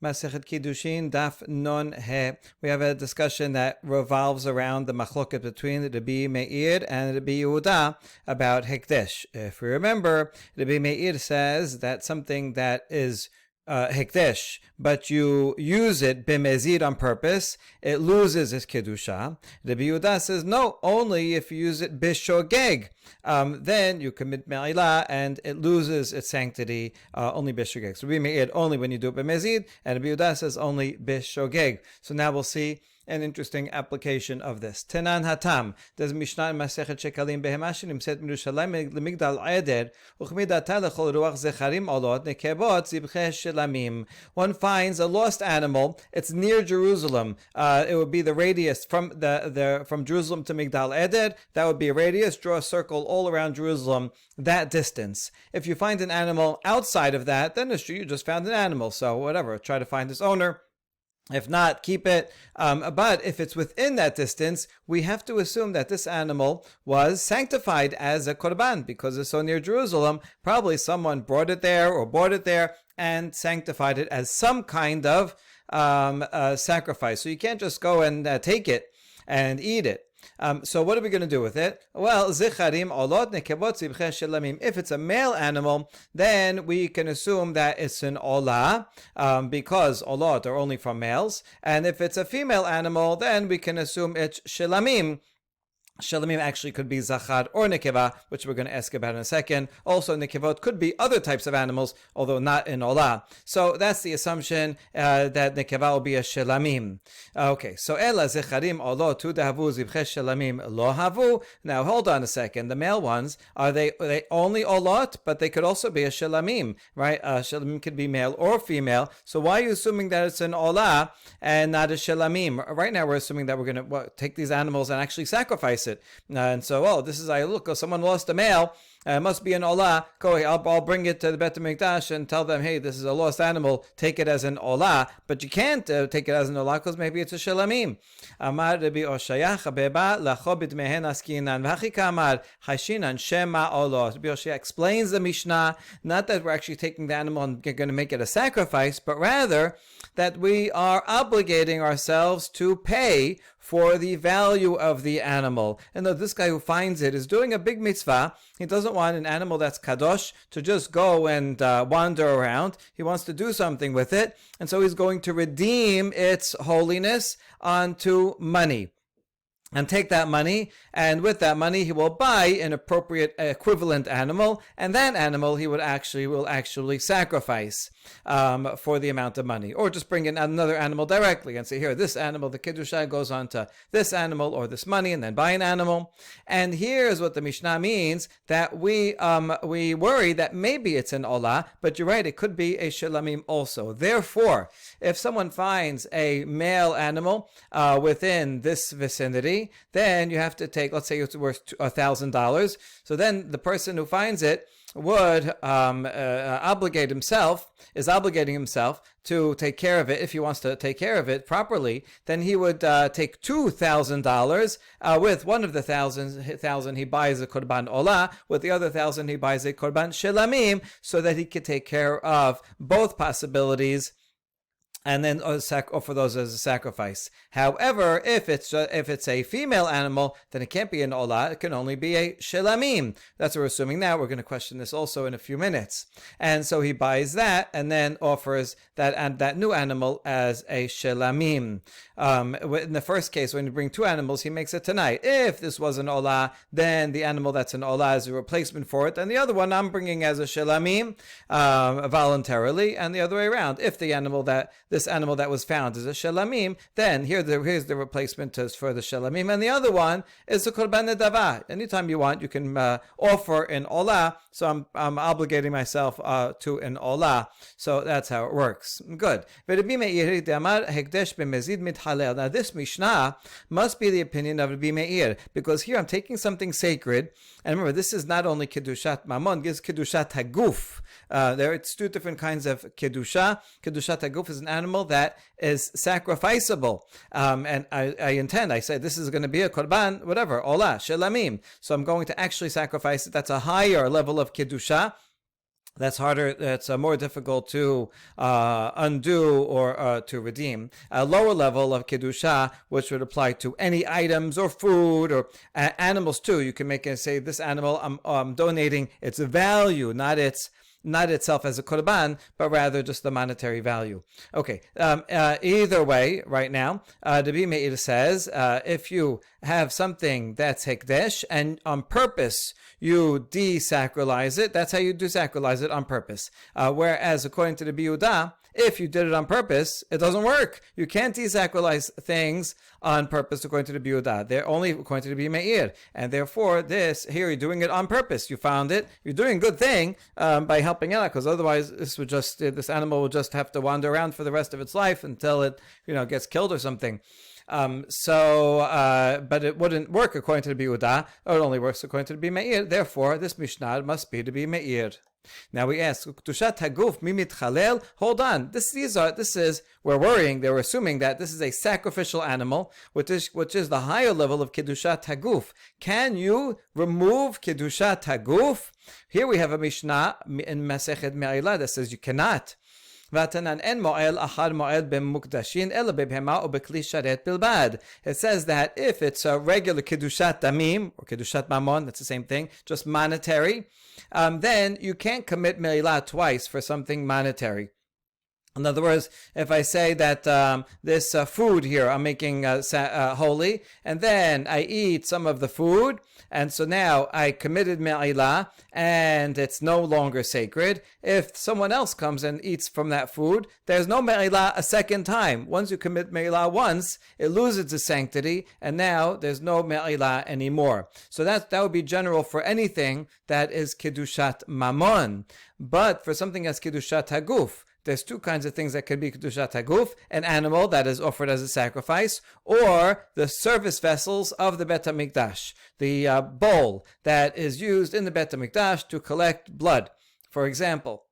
Masechet Kiddushin, Daf Non He. We have a discussion that revolves around the machloket between the Rabbi Meir and Rabbi Yehuda about Hekdesh. If we remember, Rabbi Meir says that something that is Hekdesh, but you use it b'mezid on purpose, it loses its kedusha. Rabbi Yehuda says no, only if you use it b'shogeg, then you commit me'ilah and it loses its sanctity only b'shogeg. So Rabbi Meir only when you do it b'mezid, and Rabbi Yehuda says only b'shogeg. So now we'll see an interesting application of this. Tenan hatam. There's a Mishnah in Masechet Shekalim Behemashim Nimset Mirushalayim Lemigdal Eder Uchmidata Lechol Ruach Zecharim Olot Nekebot Zibche Shelamim. One finds a lost animal. It's near Jerusalem. It would be the radius from from Jerusalem to Migdal Eder. That would be a radius. Draw a circle all around Jerusalem. That distance. If you find an animal outside of that, then it's true you just found an animal. So whatever. Try to find its owner. If not, keep it. But if it's within that distance, we have to assume that this animal was sanctified as a korban because it's so near Jerusalem. Probably someone brought it there or bought it there and sanctified it as some kind of sacrifice. So you can't just go and take it and eat it. So what are we going to do with it? Well, zicharim olot nekebot zibche shelamim. If it's a male animal, then we can assume that it's an olah, because olot are only from males. And if it's a female animal, then we can assume it's shelamim. Shelamim actually could be zachar or nekeva, which we're going to ask about in a second. Also, nekevot could be other types of animals, although not in olah. So that's the assumption that nekeva will be a shelamim. Okay, so ela zecharim olot tu dahavu zibche shelamim lo havu. Now hold on a second. The male ones are they only olot, but they could also be a shelamim, right? Shelamim could be male or female. So why are you assuming that it's an olah and not a shelamim? Right now we're assuming that we're going to take these animals and actually sacrifice it. And so, this is, someone lost a male, it must be an olah. Go, I'll bring it to the Beit HaMikdash and tell them, hey, this is a lost animal, take it as an olah. But you can't take it as an olah because maybe it's a shelamim. Amar Rabbi Oshaya Chabeba Lachobit Mehen Askinan V'Achika Amar Hashinan Shema Olot. Rabbi Oshaya explains the Mishnah, not that we're actually taking the animal and going to make it a sacrifice, but rather that we are obligating ourselves to pay for the value of the animal. And though this guy who finds it is doing a big mitzvah, he doesn't want an animal that's kadosh to just go and wander around. He wants to do something with it. And so he's going to redeem its holiness onto money. And take that money, and with that money he will buy an appropriate equivalent animal, and that animal he will actually sacrifice for the amount of money, or just bring in another animal directly and say, here, this animal, the Kiddushin goes on to this animal or this money, and then buy an animal. And here's what the Mishnah means, that we worry that maybe it's an olah, but you're right, it could be a shelamim also. Therefore, if someone finds a male animal within this vicinity, then you have to take, let's say it's worth $1,000. So then the person who finds it would obligating himself to take care of it. If he wants to take care of it properly, then he would take $2,000. With one of the thousand he buys a korban olah. With the other 1,000 he buys a korban shelamim, so that he could take care of both possibilities and then offer those as a sacrifice. However, if it's a female animal, then it can't be an olah. It can only be a shelamim. That's what we're assuming now. We're going to question this also in a few minutes. And so he buys that and then offers that new animal as a shelamim. In the first case, when you bring two animals, he makes it tonight. If this was an olah, then the animal that's an olah is a replacement for it, and the other one I'm bringing as a shelamim voluntarily, and the other way around. If this animal that was found is a shelamim, then here's the replacement for the shelamim, and the other one is a korban nedava. Anytime you want, you can offer an olah. So I'm obligating myself to an olah. So that's how it works. Good. Now this Mishnah must be the opinion of Rabbi Meir, because here I'm taking something sacred, and remember, this is not only Kiddushat Mamon, it's Kiddushat Haguf. It's two different kinds of Kiddusha. Kiddushat Haguf is an animal that is sacrificable. And I say this is going to be a korban, whatever, olah, shelamim. So I'm going to actually sacrifice it. That's a higher level of Kiddusha. That's harder. That's more difficult to undo or to redeem. A lower level of kedusha, which would apply to any items or food or animals too. You can make it say, this animal, I'm donating its value, not itself as a korban, but rather just the monetary value. Okay. Either way, right now, the Meir says, if you have something that's hekdesh and on purpose you desacralize it, that's how you desacralize it, on purpose. Whereas according to the Yehuda, if you did it on purpose, it doesn't work. You can't desacralize things on purpose according to the Yehuda. They're only according to the Meir. And therefore, this, here you're doing it on purpose. You found it. You're doing a good thing by helping out, because otherwise this animal will just have to wander around for the rest of its life until it, gets killed or something. But it wouldn't work according to the Yehuda. It only works according to the Meir. Therefore, this Mishnah must be the Meir. Now we ask, Kedushat Haguf mimit chalel. Hold on, we're worrying. They're assuming that this is a sacrificial animal, which is the higher level of Kedushat Haguf. Can you remove Kedushat Haguf? Here we have a Mishnah in Masechet Me'ila that says you cannot. It says that if it's a regular Kiddushat Damim, or Kiddushat Mamon, that's the same thing, just monetary, then you can't commit Me'ilah twice for something monetary. In other words, if I say that this food here I'm making holy, and then I eat some of the food, and so now I committed me'ilah, and it's no longer sacred. If someone else comes and eats from that food, there's no me'ilah a second time. Once you commit me'ilah once, it loses its sanctity, and now there's no me'ilah anymore. So that would be general for anything that is Kiddushat Mamon. But for something that's Kiddushat Haguf, there's two kinds of things that could be Kedushat Haguf: an animal that is offered as a sacrifice, or the service vessels of the Bet HaMikdash, the bowl that is used in the Bet HaMikdash to collect blood, for example.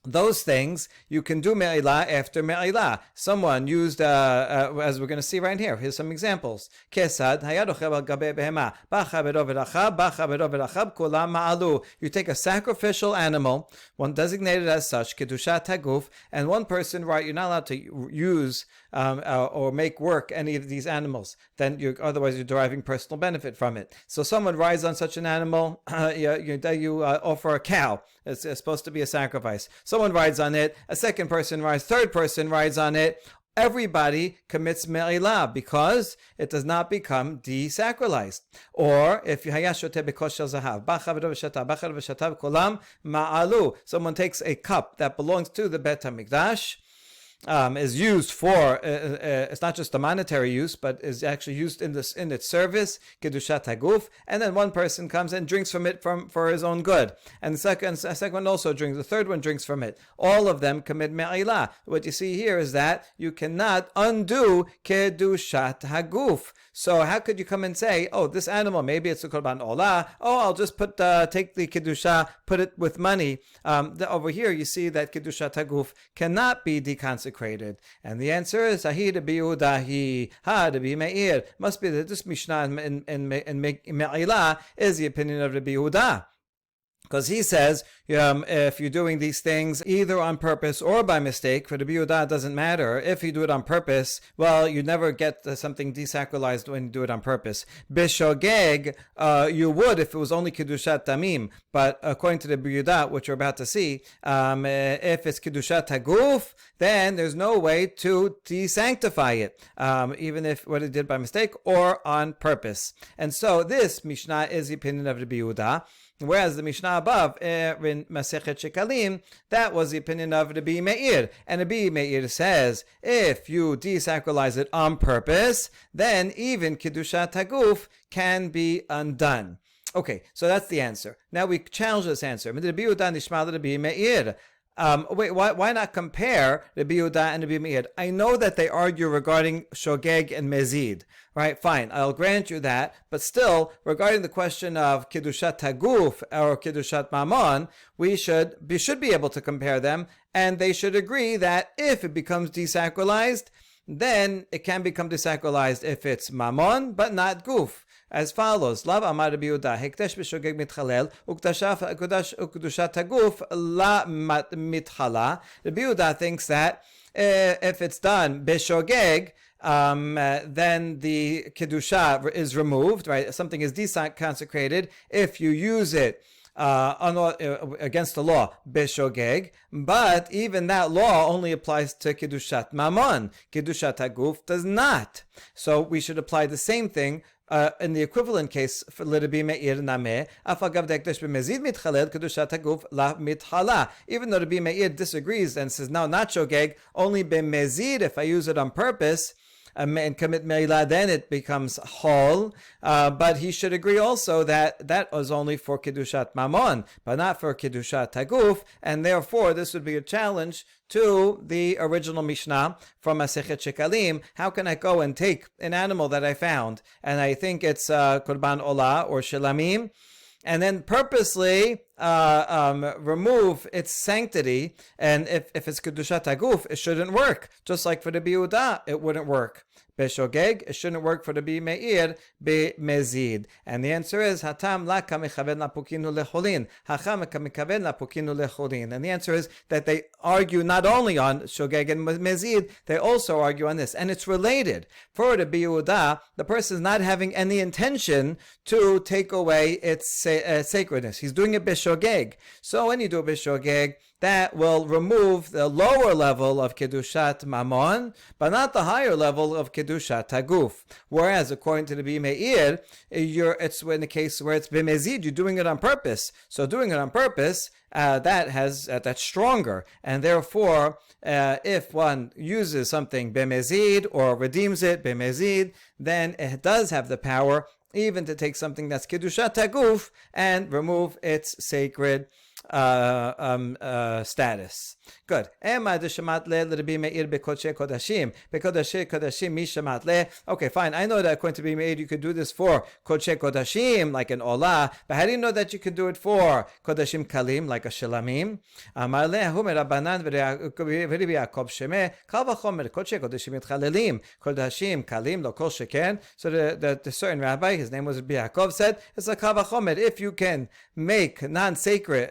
Those things you can do me'ilah after me'ilah. Someone used, as we're going to see right here. Here's some examples. Kesad hayadochel al gabe behema bacha bedov v'achab kulam ma'alu. You take a sacrificial animal, one designated as such, kedushat haguf, and one person, right? You're not allowed to use or make work any of these animals. Then otherwise you're deriving personal benefit from it. So someone rides on such an animal. You offer a cow. It's supposed to be a sacrifice. Someone rides on it, a second person rides, third person rides on it. Everybody commits me'ilah because it does not become desacralized. Or if someone takes a cup that belongs to the Bet HaMikdash, is used for, it's not just a monetary use, but is actually used in its service, Kedushat Haguf, and then one person comes and drinks from it for his own good. And the second one also drinks, the third one drinks from it. All of them commit me'ilah. What you see here is that you cannot undo Kedushat Haguf. So how could you come and say, oh, this animal, maybe it's a korban olah, I'll just take the Kedusha, put it with money. Over here you see that Kedushat Haguf cannot be deconsecrated. And the answer is Ahi de Biyudahi, Ha de Meir. Must be that this Mishnah in Me'ilah is the opinion of the Yehuda. Because he says, if you're doing these things either on purpose or by mistake, for the Yehuda it doesn't matter. If you do it on purpose, well, you never get something desacralized when you do it on purpose. Bishogeg, you would if it was only Kiddushat Tamim. But according to the Yehuda, which we're about to see, if it's Kiddushat Haguf, then there's no way to desanctify it, even if what it did by mistake or on purpose. And so this Mishnah is the opinion of the Yehuda. Whereas the Mishnah above, in Masechet Shekalim, that was the opinion of the Meir. And the Meir says, if you desacralize it on purpose, then even Kiddushat Haguf can be undone. Okay, so that's the answer. Now we challenge this answer. Why not compare the Yehuda and the Meir? I know that they argue regarding Shogeg and Mezid, right? Fine, I'll grant you that. But still, regarding the question of Kiddushat Haguf or Kiddushat Mamon, we should be able to compare them, and they should agree that if it becomes desacralized, then it can become desacralized if it's Mamon, but not Guf. as follows: Lav amar Rabbi Yehuda, hekdesh b'shogeg mitchalel, ukdushat haguf la mitchala. Rabbi Yehuda thinks that if it's done b'shogeg, then the kedusha is removed, right? Something is desecrated if you use it against the law, beshogeg, but even that law only applies to Kiddushat Mammon. Kiddushat Haguf does not. So we should apply the same thing in the equivalent case for Rabbi Meir Nameh, Afagav Dekdesh b'mezid mitchalel Kiddushat Haguf la mitchala. Even though Rabbi Meir disagrees and says, no, not shogeg, only b'mezid, if I use it on purpose, and commit meila, then it becomes hol. But he should agree also that that was only for Kiddushat Mammon, but not for Kiddushat Haguf, and therefore this would be a challenge to the original Mishnah from Masechet Shekalim. How can I go and take an animal that I found, and I think it's Korban Olah or Shelamim, and then purposely remove its sanctity, and if it's Kedushat Haguf, it shouldn't work. Just like for the Yehuda, it wouldn't work. Beshogeg, it shouldn't work for the Bi Meir, Mezid. And the answer is, Hatam la kamikaven la pukinu lecholin. Hacham kamikaven la pukinu lecholin. And the answer is that they argue not only on Shogeg and Mezid, they also argue on this. And it's related. For the Bi Yehuda, the person is not having any intention to take away its sacredness. He's doing it beshogeg. So when you do beshogeg, that will remove the lower level of Kedushat Mammon, but not the higher level of Kedushat Haguf. Whereas, according to the Bi Meir, it's in the case where it's b'mezid, you're doing it on purpose. So doing it on purpose, that's stronger. And therefore, if one uses something b'mezid or redeems it b'mezid, then it does have the power even to take something that's Kedushat Haguf and remove its sacred status. Good. Okay, fine. I know that according to Rabbi Meir, you could do this for Kodesh Kodashim, like an Olah, but how do you know that you could do it for Kodashim Kalim, like a Shelamim? Kodashim Kalim, lo kol sheken. So the certain rabbi, his name was Rabbi Yaakov, said, it's a Kavachomer. If you can make non-sacred,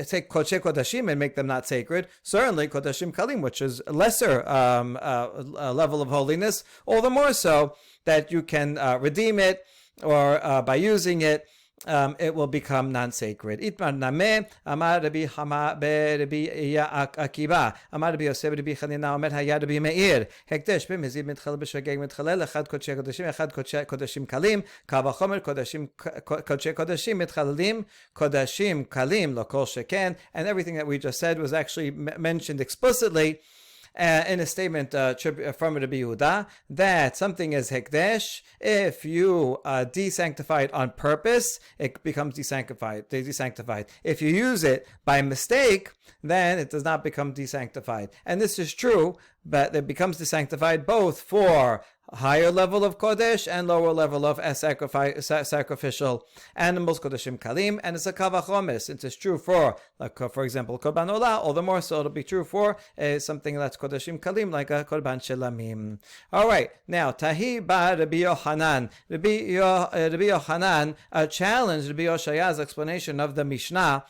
take Kodesh Kodashim and make them not sacred, certainly Kodashim Kalim, which is a lesser level of holiness, all the more so that you can redeem it, or by using it, it will become non-sacred. Itmar Nameh, Amar Rabbi Hama Rabbi Akiva, Amar Rabbi Yosef Rabbi Chanina Omer Hayad Rabbi Meir, Hekdesh b'mezid mitchalel b'shogeg mitchalel, echad Kodshei Kodashim, echad Kodashim Kalim, Kavachomer Kodashim Kodshei Kodashim mitchalelim, Kodashim Kalim lo kol sheken, and everything that we just said was actually mentioned explicitly in a statement from Rabbi Yehuda, that something is hekdesh. If you desanctify it on purpose, it becomes desanctified. If you use it by mistake, then it does not become desanctified. And this is true, but it becomes desanctified both for higher level of Kodesh and lower level of sacrificial animals, Kodashim Kalim, and it's a Kavachomer. Since it's true for, like, for example, Korban Olah, all the more so it'll be true for something that's Kodashim Kalim, like a Korban Shelamim. Alright, now, Tahi ba Rabbi Yochanan. Rabbi Yochanan challenged Rabbi Yoshaya's explanation of the Mishnah.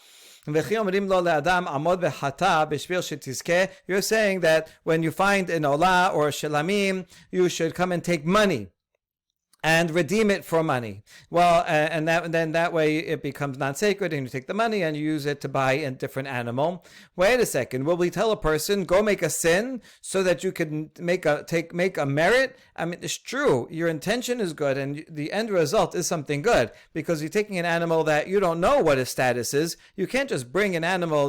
You're saying that when you find an olah or a shelamim, you should come and take money and redeem it for money. Well, and then that way it becomes non-sacred, and you take the money and you use it to buy a different animal. Wait a second. Will we tell a person, go make a sin so that you can make a merit? I mean, it's true. Your intention is good, and the end result is something good, because you're taking an animal that you don't know what its status is. You can't just bring an animal,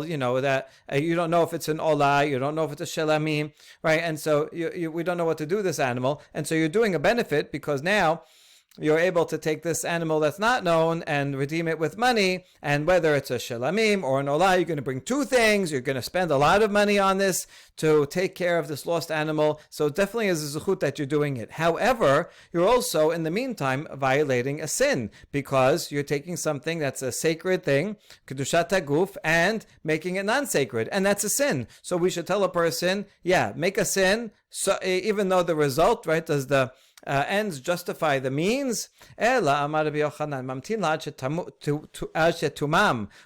that you don't know if it's an olah, you don't know if it's a shelamim, right? And so we don't know what to do with this animal, and so you're doing a benefit, because now you're able to take this animal that's not known and redeem it with money. And whether it's a shelamim or an olah, you're going to bring two things. You're going to spend a lot of money on this to take care of this lost animal. So it definitely is a zechut that you're doing it. However, you're also, in the meantime, violating a sin, because you're taking something that's a sacred thing, Kedushat Haguf, and making it non-sacred. And that's a sin. So we should tell a person, make a sin. So even though the result, right, does the ends justify the means. Ela amar Rabbi Yochanan mamtin lad shetumam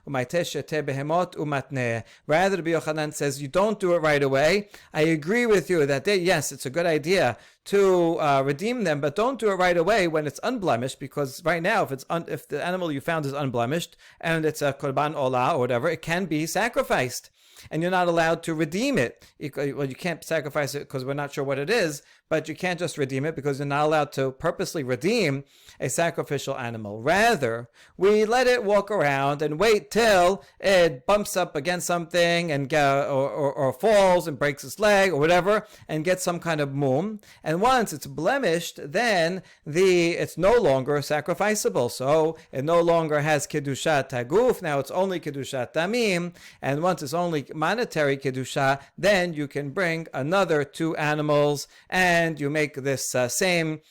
umaytesh shete behemot umatneh. Rather, Rabbi Yochanan says you don't do it right away. I agree with you that yes, it's a good idea to redeem them, but don't do it right away when it's unblemished, because right now, if the animal you found is unblemished and it's a korban olah or whatever, it can be sacrificed, and you're not allowed to redeem it. Well, you can't sacrifice it because we're not sure what it is, but you can't just redeem it because you're not allowed to purposely redeem a sacrificial animal. Rather, we let it walk around and wait till it bumps up against something and or falls and breaks its leg or whatever and gets some kind of mum. And once it's blemished, then it's no longer sacrificable. So it no longer has Kiddushat Haguf. Now it's only Kiddushat Tamim. And once it's only monetary Kiddusha, then you can bring another 2 animals and you make this same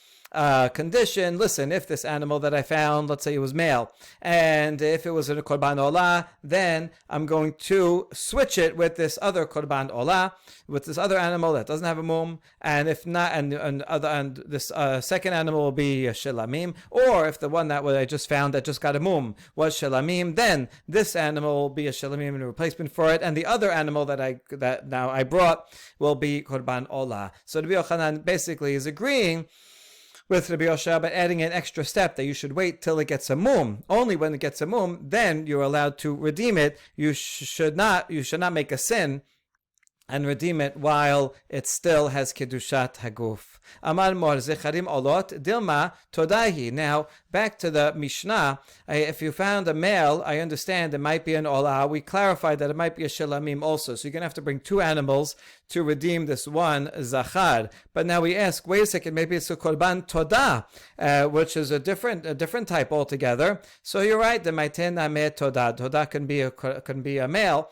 condition. Listen, if this animal that I found, let's say it was male, and if it was a korban olah, then I'm going to switch it with this other korban olah, with this other animal that doesn't have a mum, and if not, and this second animal will be a shelamim, or if the one that I just found that just got a mum was shelamim, then this animal will be a shelamim in replacement for it, and the other animal that now I brought will be korban olah. So Rabbi Yochanan basically is agreeing with Rabbi Yosha, but adding an extra step that you should wait till it gets a mum. Only when it gets a mum, then you're allowed to redeem it. You should not make a sin and redeem it while it still has Kiddushat Haguf. Amar Mor Zecharim Olot Dilma Todahi. Now, back to the Mishnah. If you found a male, I understand it might be an Olah. We clarified that it might be a Shelamim also. So you're going to have to bring 2 animals to redeem this one Zachar. But now we ask, wait a second, maybe it's a Korban Todah, which is a different type altogether. So you're right, the Maiten Ameh Todah. Todah can be a male.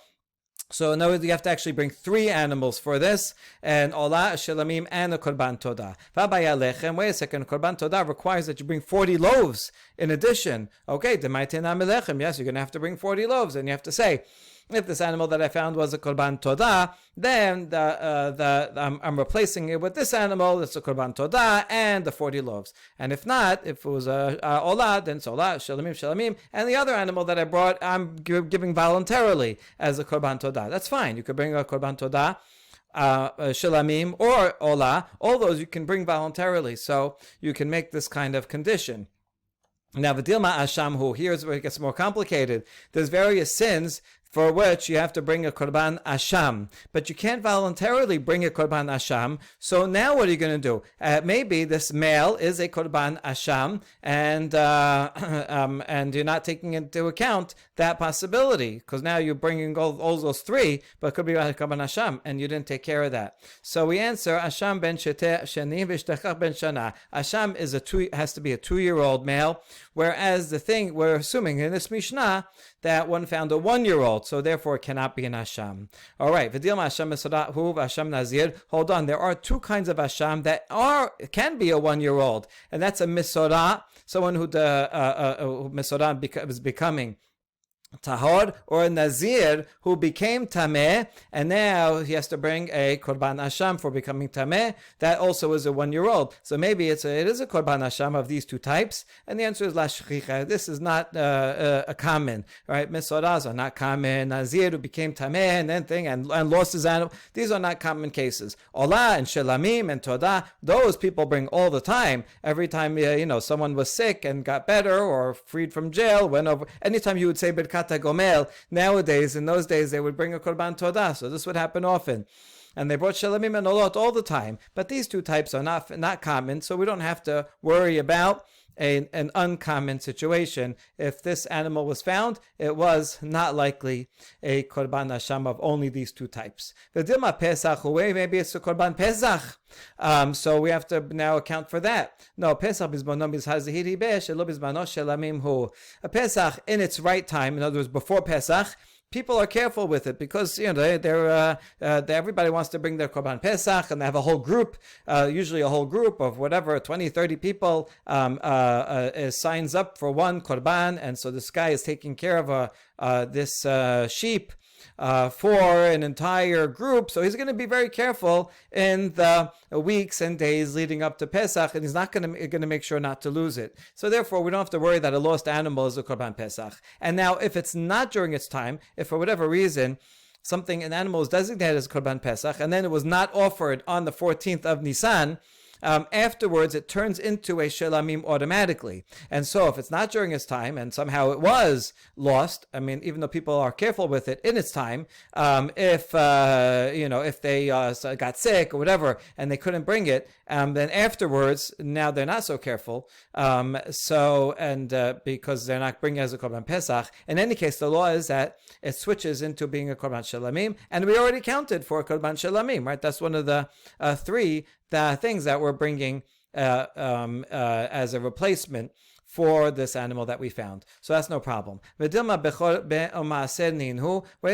So in other words, you have to actually bring 3 animals for this, and olah, shelamim, and a korban todah. V'abayalechem, wait a second, korban todah requires that you bring 40 loaves in addition. Okay, demaitina melechem, yes, you're going to have to bring 40 loaves, and you have to say, if this animal that I found was a korban todah, then I'm replacing it with this animal. It's a korban todah and the 40 loaves. And if not, if it was a olah, then it's olah, shelamim, and the other animal that I brought, I'm giving voluntarily as a korban todah. That's fine. You could bring a korban todah, shelamim, or olah. All those you can bring voluntarily. So you can make this kind of condition. Now, v'dilma ashamhu. Here's where it gets more complicated. There's various sins for which you have to bring a korban asham, but you can't voluntarily bring a korban asham. So now what are you going to do? Maybe this male is a korban asham, and you're not taking into account that possibility, because now you're bringing all those 3, but it could be a korban asham, and you didn't take care of that. So we answer asham ben sheteh sheni v'shtachach ben shana. Asham has to be a 2-year-old male, whereas the thing we're assuming in this Mishnah that one found a 1-year-old, so therefore it cannot be an asham. All right, v'dilma asham mesorah hu v'asham nazir. Hold on, there are 2 kinds of asham that can be a 1-year-old, and that's a mesorah, someone who mesorah is becoming tahor, or a nazir who became tameh, and now he has to bring a korban asham for becoming tameh. That also is a 1-year-old. So maybe it is a korban asham of these 2 types, and the answer is la shchicha. This is not a common, right? Mesorahs are not common. Nazir who became tameh and lost his animal. These are not common cases. Olah and shelamim and todah, those people bring all the time. Every time someone was sick and got better or freed from jail, went over. Anytime you would say birkat Gomel, nowadays, in those days, they would bring a korban todah, so this would happen often. And they brought shelamim and olot all the time. But these 2 types are not common, so we don't have to worry about an uncommon situation. If this animal was found, it was not likely a korban asham of only these 2 types. V'dilma pesach, maybe it's a korban pesach. So we have to now account for that. No, Pesach bizmano bizhazihiri besh, elo bizmano shelamim hu. A Pesach in its right time, in other words, before Pesach, people are careful with it because everybody wants to bring their korban pesach, and they have a whole group, usually a whole group of whatever 20, 30 people signs up for one korban, and so this guy is taking care of this sheep. for an entire group. So he's going to be very careful in the weeks and days leading up to Pesach, and he's not going to make sure not to lose it. So therefore, we don't have to worry that a lost animal is a Korban Pesach. And now, if it's not during its time, if for whatever reason an animal is designated as Korban Pesach, and then it was not offered on the 14th of Nisan, afterwards it turns into a shelamim automatically. And so if it's not during its time and somehow it was lost, I mean, even though people are careful with it in its time, if they got sick or whatever and they couldn't bring it, then afterwards, now they're not so careful. Because they're not bringing it as a Korban Pesach. In any case, the law is that it switches into being a Korban Shelamim, and we already counted for a Korban Shelamim, right? That's one of the three things that we're bringing as a replacement for this animal that we found. So that's no problem. Wait a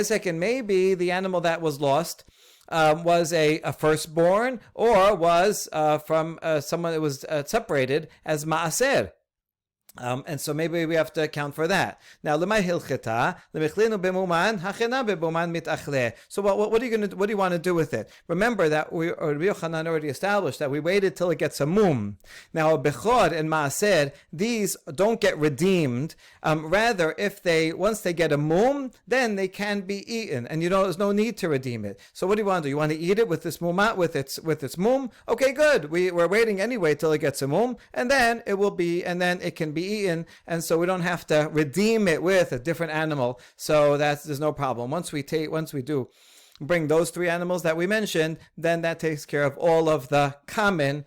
second, maybe the animal that was lost was a firstborn, or was from someone that was separated as ma'aser. And so maybe we have to account for that. Now, so what do you want to do with it? Remember that Rabbi Yochanan already established that we waited till it gets a mum. Now, bechor and maaser, these don't get redeemed. Rather, once they get a mum, then they can be eaten, and there's no need to redeem it. So what do you want to do? You want to eat it with this mumat, with its mum? Okay, good. We're waiting anyway till it gets a mum, and then it can be eaten, and so we don't have to redeem it with a different animal. So there's no problem. Once we do bring those three animals that we mentioned, then that takes care of all of the common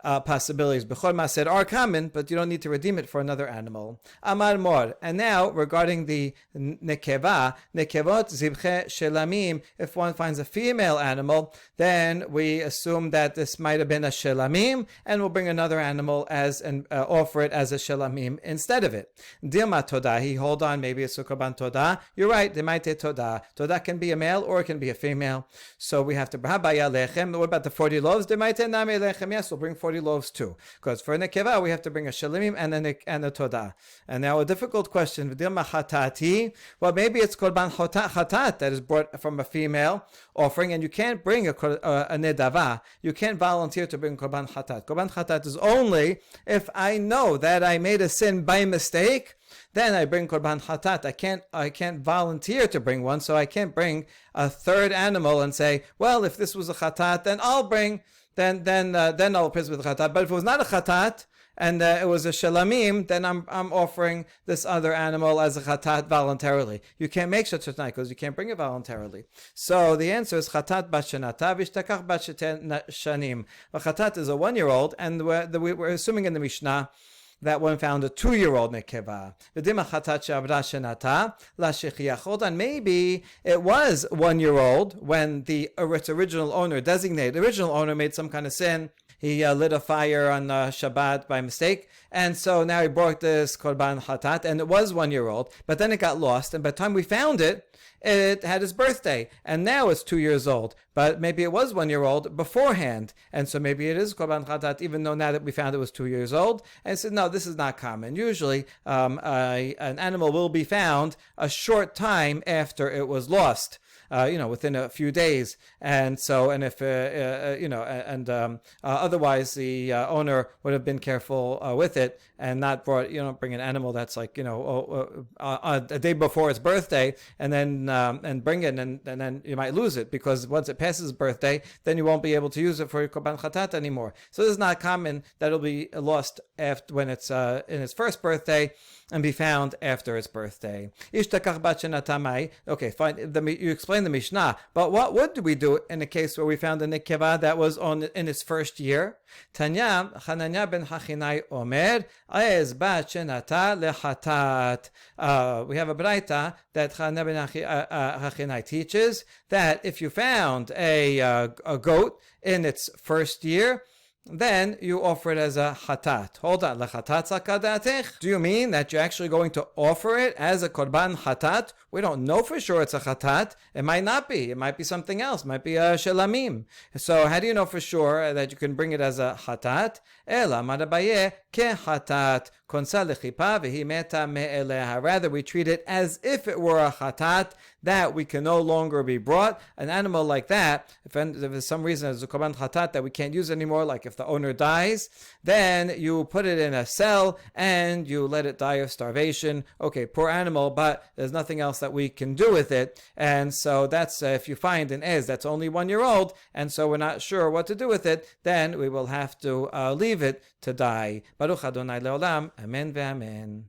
possibilities. Bechor Maser are common, but you don't need to redeem it for another animal. Amar Mor. And now, regarding the nekeva, nekevot zibche shelamim, if one finds a female animal, then we assume that this might have been a shelamim, and we'll bring another animal and offer it as a shelamim instead of it. Dilma todahi, hold on, maybe it's a korban todah. You're right, demaite todah. Todah can be a male or it can be a female. So we have to, what about the 40 loaves? Demaite name lechem. Yes, we'll bring 40 loaves too, because for nekeva we have to bring a shalimim and a todah. And now a difficult question. Well, maybe it's korban chatat that is brought from a female offering, and you can't bring a nedava. You can't volunteer to bring korban chatat. Korban chatat is only if I know that I made a sin by mistake. Then I bring korban chatat. I can't volunteer to bring one, so I can't bring a third animal and say, well, if this was a chatat, then I'll bring. Then I'll praise with chatat. But if it was not a chatat and it was a shalamim, then I'm offering this other animal as a chatat voluntarily. You can't make such a thing because you can't bring it voluntarily. So the answer is chatat bat shenata v'ishtakach bat sheten shanim. A chatat is a 1-year-old, and we're assuming in the Mishnah that one found a 2-year-old nekeva. Hold on, maybe it was 1-year-old when its original owner made some kind of sin. He lit a fire on Shabbat by mistake, and so now he brought this korban chatat, and it was 1-year-old, but then it got lost, and by the time we found it, it had his birthday, and now it's 2 years old. But maybe it was 1-year-old beforehand, and so maybe it is korban chatat, even though now that we found it was 2 years old. And so no, this is not common. Usually, an animal will be found a short time after it was lost. Within a few days, and so, and if otherwise the owner would have been careful with it and not bring an animal that's like a day before its birthday, and then and bring it, and then you might lose it, because once it passes birthday, then you won't be able to use it for your korban chatat anymore. So this is not common that it'll be lost after when it's in its first birthday and be found after its birthday. Okay, fine. You explain the Mishnah, but what would we do in a case where we found a nekeva that was in its first year? Tanya, Hananya ben Hachinai Omer, Ez bat shenata lechatat. We have a braita that Hananya ben Hachinai teaches that if you found a goat in its first year, then you offer it as a chatat. Hold on, lechatat sakadatech. Do you mean that you're actually going to offer it as a korban chatat? We don't know for sure it's a chatat. It might not be. It might be something else. It might be a shelamim. So how do you know for sure that you can bring it as a chatat? Ela madabaye kehatat konsa lechipa vehi meta me'eleha. Rather, we treat it as if it were a chatat that we can no longer be brought. An animal like that, if there's some reason there's a korban chatat that we can't use anymore, like if the owner dies, then you put it in a cell and you let it die of starvation. Okay, poor animal, but there's nothing else that we can do with it. And so that's if you find an ez that's only 1 year old, and so we're not sure what to do with it, then we will have to leave it to die. Baruch Adonai Leolam. Amen ve'amen.